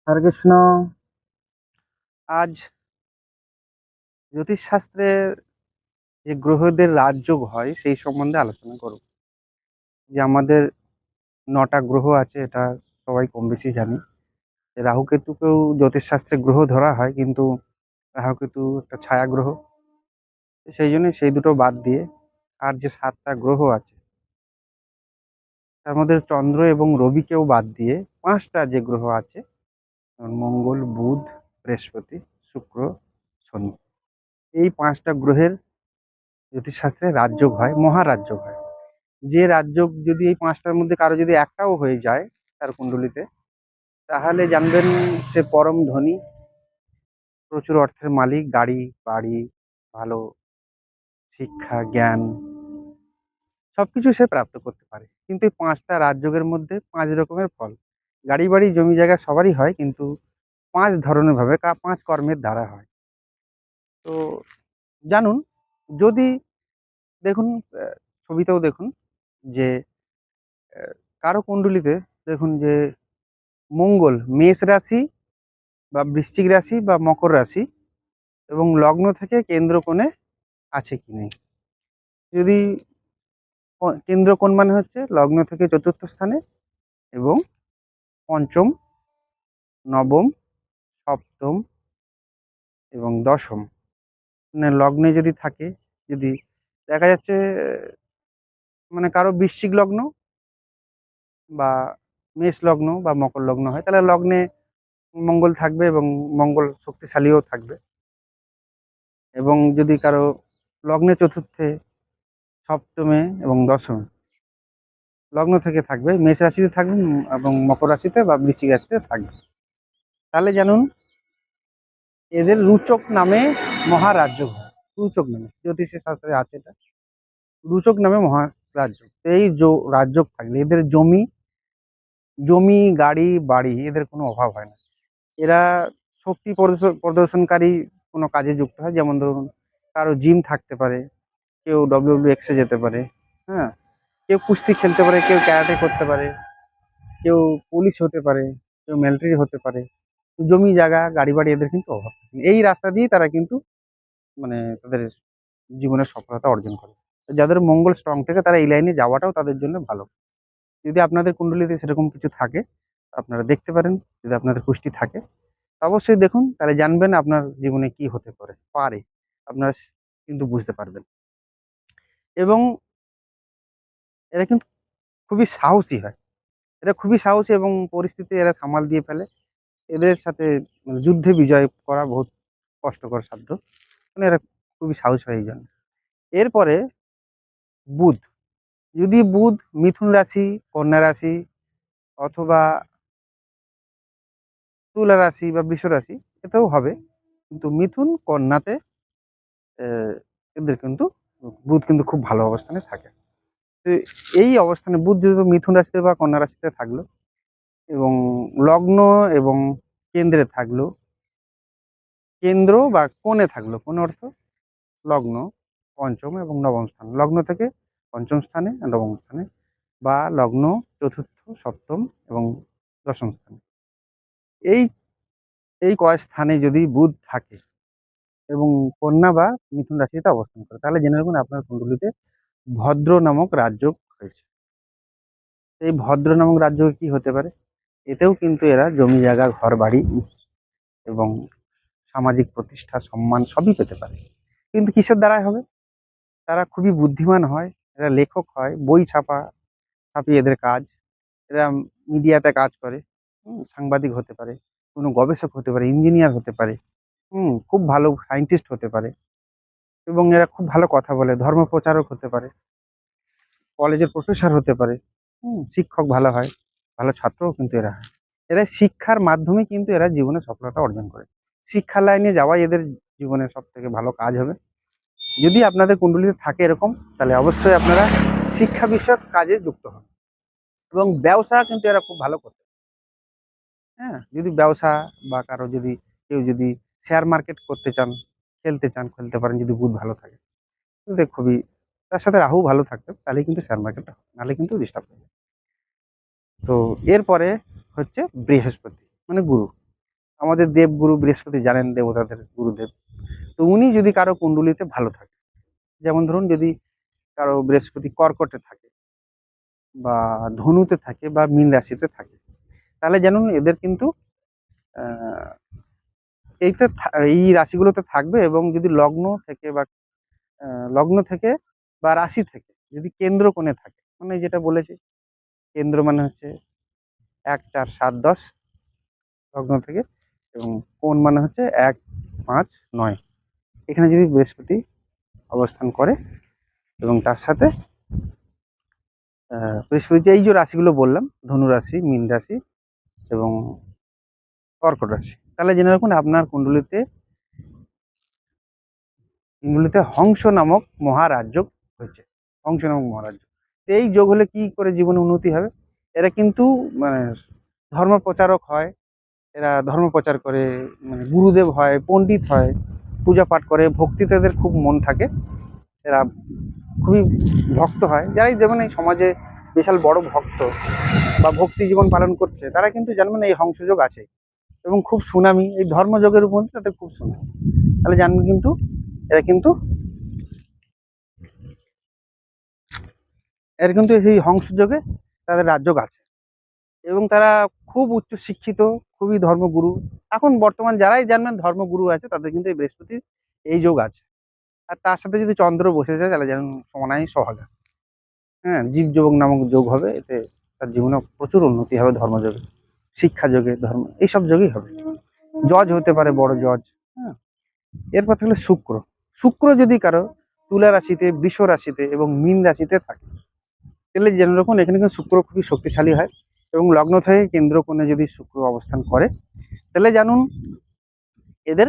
হরে কৃষ্ণ। আজ জ্যোতিষশাস্ত্রের যে গ্রহদের রাজযোগ হয় সেই সম্বন্ধে আলোচনা করব। যে আমাদের ৯টা গ্রহ আছে, এটা সবাই কম বেশি জানি। রাহু কেতুকেও জ্যোতিষশাস্ত্রে গ্রহ ধরা হয়, কিন্তু রাহু কেতু একটা ছায়া গ্রহ। সেই জন্য সেই দুটো বাদ দিয়ে আর যে ৭টা গ্রহ আছে তার মধ্যে চন্দ্র এবং রবিকেও বাদ দিয়ে ৫টা যে গ্রহ আছে, যেমন মঙ্গল, বুধ, বৃহস্পতি, শুক্র, শনি, এই ৫টা গ্রহের জ্যোতিষশাস্ত্রে রাজযোগ হয়, মহারাজযোগ হয়। যে রাজযোগ যদি এই ৫টার মধ্যে কারো যদি একটাও হয়ে যায় তার কুণ্ডলিতে, তাহলে জানবেন সে পরম ধনী, প্রচুর অর্থের মালিক, গাড়ি বাড়ি, ভালো শিক্ষা জ্ঞান সবকিছু সে প্রাপ্ত করতে পারে। কিন্তু এই ৫টা রাজযোগের মধ্যে ৫ রকমের ফল, গাড়ি বাড়ি জমি জায়গা সবারই হয়, কিন্তু ৫ ধরনের ভাবে ৫ কর্মের দ্বারা হয়। তো জানুন, যদি দেখুন, ছবিতেও দেখুন যে কারো কুণ্ডলিতে দেখুন যে মঙ্গল মেষ রাশি বা বৃশ্চিক রাশি বা মকর রাশি এবং লগ্ন থেকে কেন্দ্র কোণে আছে কি নেই। যদি কেন্দ্র কোণ মানে হচ্ছে লগ্ন থেকে চতুর্থ স্থানে এবং পঞ্চম, নবম, সপ্তম এবং দশম, মানে লগ্নে যদি থাকে, যদি দেখা যাচ্ছে মানে কারো বৃশ্চিক লগ্ন বা মেষ লগ্ন বা মকর লগ্ন হয়, তাহলে লগ্নে মঙ্গল থাকবে এবং মঙ্গল শক্তিশালীও থাকবে। এবং যদি কারো লগ্নে চতুর্থে, সপ্তমে এবং দশমে লগ্ন থেকে থাকবে, মেষ রাশিতে থাকবে এবং মকর রাশিতে বা বৃশ্চিক রাশিতে থাকবে, তাহলে জানুন এদের রুচক নামে মহারাজ্য হয়। রুচক নামে জ্যোতিষের শাস্ত্রে আছে এটা, রুচক নামে মহারাজ্য। এই রাজ্য থাকলে এদের জমি জমি গাড়ি বাড়ি এদের কোনো অভাব হয় না। এরা শক্তি প্রদর্শনকারী কোনো কাজে যুক্ত হয়, যেমন ধরুন কারো জিম থাকতে পারে, কেউ WWX এ যেতে পারে, হ্যাঁ, কেউ কুস্তি খেলতে পারে, কেউ ক্যারাটে করতে পারে, কেউ পুলিশ হতে পারে, কেউ মিলিটারি হতে পারে। জমি জায়গা গাড়ি বাড়ি এদের কিন্তু অভাব থাকে না। এই রাস্তা দিয়েই তারা কিন্তু মানে তাদের জীবনের সফলতা অর্জন করে। তো যাদের মঙ্গল স্ট্রং থাকে তারা এই লাইনে যাওয়াটাও তাদের জন্য ভালো। যদি আপনাদের কুণ্ডলিতে সেরকম কিছু থাকে আপনারা দেখতে পারেন। যদি আপনাদের কুষ্টি থাকে অবশ্যই দেখুন, তাহলে জানবেন আপনার জীবনে কি হতে পারে আপনারা কিন্তু বুঝতে পারবেন। এবং এরা কিন্তু খুবই সাহসী হয়। এরা খুবই সাহসী এবং পরিস্থিতি এরা সামাল দিয়ে ফেলে। এদের সাথে মানে যুদ্ধে বিজয় করা বহুত কষ্টকর সাধ্য। মানে এরা খুবই সাহসী হয় এই জন্য। এরপরে বুধ, যদি বুধ মিথুন রাশি, কন্যা রাশি অথবা তুলা রাশি বা বৃষ রাশি, এতেও হবে, কিন্তু মিথুন কন্যাতে এদের কিন্তু বুধ কিন্তু খুব ভালো অবস্থানে থাকে। তো এই অবস্থানে বুধ যদি মিথুন রাশিতে বা কন্যা রাশিতে থাকলো এবং লগ্ন এবং কেন্দ্রে থাকলো, কেন্দ্র বা কোণে থাকলো, কোন অর্থ লগ্ন, পঞ্চম এবং নবম স্থান, লগ্ন থেকে পঞ্চম স্থানে নবম স্থানে, বা লগ্ন চতুর্থ, সপ্তম এবং দশম স্থানে, এই এই কয় স্থানে যদি বুধ থাকে এবং কন্যা বা মিথুন রাশিতে অবস্থান করে, তাহলে জেনে রাখুন আপনার কুণ্ডলিতে ভদ্র নামক রাজযোগ হয়েছে। এই ভদ্র নামক রাজযোগ কি হতে পারে? এতেও কিন্তু এরা জমি জায়গা ঘর বাড়ি এবং সামাজিক প্রতিষ্ঠা সম্মান সবই পেতে পারে। কিন্তু কিসের দ্বারাই হবে? তারা খুবই বুদ্ধিমান হয়, এরা লেখক হয়, বই ছাপিয়ে এদের কাজ। এরা মিডিয়াতে কাজ করে, সাংবাদিক হতে পারে, কোনো গবেষক হতে পারে, ইঞ্জিনিয়ার হতে পারে, খুব ভালো সায়েন্টিস্ট হতে পারে এবং এরা খুব ভালো কথা বলে, ধর্ম প্রচারক হতে পারে, কলেজের প্রফেসর হতে পারে, শিক্ষক ভালো হয়, ভালো ছাত্রও কিন্তু এরা হয়। এরা শিক্ষার মাধ্যমে কিন্তু এরা জীবনে সফলতা অর্জন করে। শিক্ষার লাইনে যাওয়াই এদের জীবনের সব থেকে ভালো কাজ হবে। যদি আপনাদের কুণ্ডলিতে থাকে এরকম, তাহলে অবশ্যই আপনারা শিক্ষা বিষয়ক কাজে যুক্ত হন এবং ব্যবসা কিন্তু এরা খুব ভালো করতে। হ্যাঁ, যদি ব্যবসা বা কারো যদি কেউ যদি শেয়ার মার্কেট করতে চান, খেলতে চান, খেলতে পারেন যদি বুধ ভালো থাকে। কিন্তু খুবই, তার সাথে রাহু ভালো থাকবে, তাহলে কিন্তু শেয়ার মার্কেটটা হবে, নাহলে কিন্তু ডিস্টার্ব হবে। তো এরপরে হচ্ছে বৃহস্পতি, মানে গুরু। আমাদের দেবগুরু বৃহস্পতি জানেন, দেবতাদের গুরুদেব। তো উনি যদি কারো কুণ্ডলিতে ভালো থাকে, যেমন ধরুন যদি কারো বৃহস্পতি কর্কটে থাকে বা ধনুতে থাকে বা মীন রাশিতে থাকে, তাহলে জানুন এদের কিন্তু আহ, এই রাশিগুলোতে থাকবে। এবং যদি লগ্ন থেকে বা রাশি থেকে যদি কেন্দ্র কোণে থাকে, মানে যেটা বলেছি, কেন্দ্র মানে হচ্ছে 1, 4, 7, 10 লগ্ন থেকে, এবং কোণ মানে হচ্ছে 1, 5, 9, এখানে যদি বৃহস্পতি অবস্থান করে এবং তার সাথে বৃহস্পতি যে এই যে রাশিগুলো বললাম, ধনু রাশি, মীন রাশি এবং কর্কট রাশি, তাহলে জেনে রাখুন আপনার কুণ্ডলিতে হংস নামক মহারাজ হয়েছে। হংস নামক মহারাজ, তো এই যোগ হলে কি করে জীবনে উন্নতি হবে? এরা কিন্তু মানে ধর্ম প্রচারক হয়, এরা ধর্ম প্রচার করে, মানে গুরুদেব হয়, পণ্ডিত হয়, পূজা পাঠ করে, ভক্তিতে এদের খুব মন থাকে, এরা খুবই ভক্ত হয়। যারাই যেমন এই সমাজে বিশাল বড় ভক্ত বা ভক্তি জীবন পালন করছে, তারা কিন্তু জানবেন এই হংসযোগ আছে এবং খুব সুনামি, এই ধর্মযোগের উপর তাদের খুব সুনামি। তাহলে জানবেন কিন্তু এরা কিন্তু সেই হংসযোগে তাদের রাজযোগ আছে এবং তারা খুব উচ্চ শিক্ষিত, খুবই ধর্মগুরু। এখন বর্তমান যারাই জানবেন ধর্মগুরু আছে, তাদের কিন্তু এই বৃহস্পতির এই যোগ আছে। আর তার সাথে যদি চন্দ্র বসে যায়, তাহলে যেন সমানাই সহজা, হ্যাঁ, জীবযোগ নামক যোগ হবে। এতে তার জীবনে প্রচুর উন্নতি হবে, ধর্মযোগে, শিক্ষা যোগে, ধর্ম এইসব যোগেই হবে। জজ হতে পারে, বড় জজ। হ্যাঁ, এরপর থাকলে শুক্র। শুক্র যদি কারো তুলা রাশিতে, বৃষ রাশিতে এবং মীন রাশিতে থাকে, তাহলে জেনে রাখুন এখানে কিন্তু শুক্র খুবই শক্তিশালী হয়। এবং লগ্ন থেকে কেন্দ্র কোণে যদি শুক্র অবস্থান করে, তাহলে জানুন এদের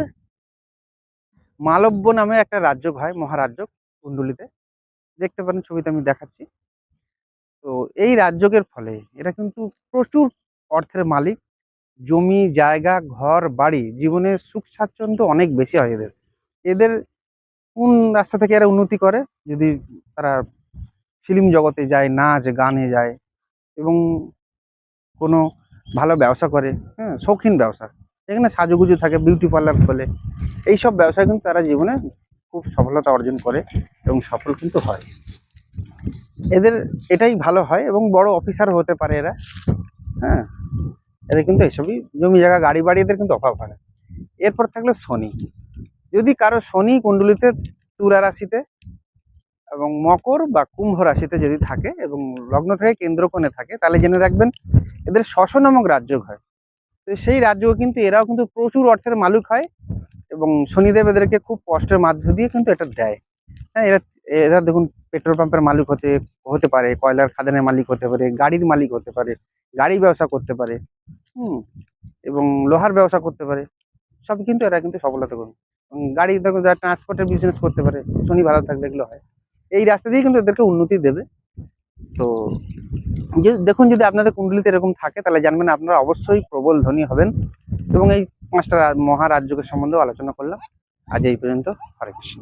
মালব্য নামে একটা রাজ্য হয়, মহারাজ্য কুণ্ডলিতে। দেখতে পারেন ছবিতে আমি দেখাচ্ছি। তো এই রাজযোগের ফলে এরা কিন্তু প্রচুর অর্থের মালিক, জমি জায়গা ঘর বাড়ি, জীবনের সুখ স্বাচ্ছন্দ্য অনেক বেশি হয় এদের। এদের কোন রাস্তা থেকে এরা উন্নতি করে? যদি তারা ফিল্ম জগতে যায়, নাচ গানে যায় এবং কোনো ভালো ব্যবসা করে, হ্যাঁ, শৌখিন ব্যবসা, যেখানে সাজুগুজু থাকে, বিউটি পার্লার খোলে, এইসব ব্যবসায় কিন্তু তারা জীবনে খুব সফলতা অর্জন করে এবং সফল কিন্তু হয়। এদের এটাই ভালো হয় এবং বড় অফিসার হতে পারে এরা। হ্যাঁ, এদের কিন্তু এসবই জমি জায়গা গাড়ি বাড়ি এদের কিন্তু অভাব হয় না। এরপর থাকলো শনি। যদি কারো শনি কুণ্ডলিতে তুলা রাশিতে এবং মকর বা কুম্ভ রাশিতে যদি থাকে এবং লগ্ন থেকে কেন্দ্র কোণে থাকে, তাহলে জেনে রাখবেন এদের শশ নামক রাজযোগ হয়। তো সেই রাজ্য কিন্তু এরাও কিন্তু প্রচুর অর্থের মালিক হয় এবং শনিদেব এদেরকে খুব কষ্টের মাধ্য দিয়ে কিন্তু এটা দেয়। হ্যাঁ, এরা এরা দেখুন পেট্রোল পাম্পের মালিক হতে হতে পারে, কয়লার খাদানের মালিক হতে পারে, গাড়ির মালিক হতে পারে, গাড়ি ব্যবসা করতে পারে, হুম, এবং লোহার ব্যবসা করতে পারে। সব কিন্তু এরা কিন্তু সফলতা করবে। গাড়ি দেখো, যারা ট্রান্সপোর্টের বিজনেস করতে পারে, শনি ভালো থাকলে এগুলো হয়। এই রাস্তা দিয়ে কিন্তু এদেরকে উন্নতি দেবে। তো দেখুন যদি আপনাদের কুণ্ডলিতে এরকম থাকে, তাহলে জানবেন আপনারা অবশ্যই প্রবল ধনী হবেন। এবং এই 5টা মহারাজ্যকে সম্বন্ধেও আলোচনা করলাম। আজ এই পর্যন্ত। হরে কৃষ্ণ।